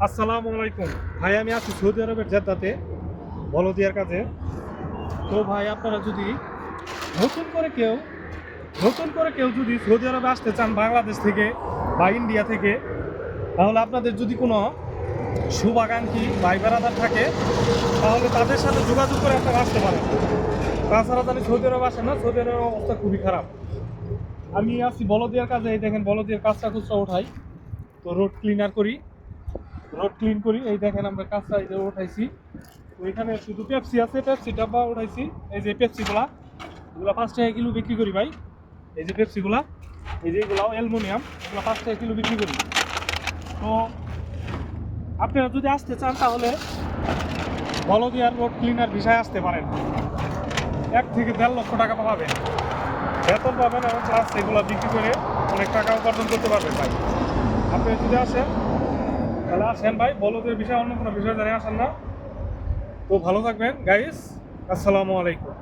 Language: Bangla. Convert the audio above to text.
আসসালামু আলাইকুম ভাই, আমি আছি সৌদি আরবের জেদ্দাতে বলদিয়ার কাছে। তো ভাই, আপনারা যদি নতুন করে কেউ যদি সৌদি আরবে আসতে চান বাংলাদেশ থেকে বা ইন্ডিয়া থেকে, তাহলে আপনাদের যদি কোনো শুভাকাঙ্ক্ষী ভাই বেড়াদার থাকে তাহলে তাদের সাথে যোগাযোগ করে আপনারা আসতে পারেন। তাছাড়া জানি সৌদি আরব আসেন না, সৌদি আরবের অবস্থা খুবই খারাপ। আমি আছি বলদিয়ার কাজে, এই দেখেন বলদিয়ার কাজটা কুচটা উঠাই, তো রোড ক্লিন করি। এই দেখেন আমরা কাঁচা এই যে উঠাইছি। তো এখানে শুধু পেপসি আছে, পেপসি ডাব্বা উঠাইছি। এই যে পেপসিগুলা, এগুলো 5 টাকা কিলো বিক্রি করি ভাই। এই যে পেপসিগুলা, এই যে এগুলো অ্যালুমিনিয়াম, এগুলো 5 টাকা কিলো বিক্রি করি। তো আপনারা যদি আসতে চান তাহলে বলদিয়ার রোড ক্লিনার ভিসায় আসতে পারেন। 1 থেকে 1.5 লক্ষ টাকা পাবেন, বেতন পাবেন, এবং প্লাস এগুলো বিক্রি করে অনেক টাকা উপার্জন করতে পারবেন ভাই। আপনি যদি আসেন তাহলে আসেন ভাই, বলদের বিষয়ে অন্য কোনো বিষয় জানিয়ে আসেন না। তো ভালো থাকবেন গাইস, আসসালামু আলাইকুম।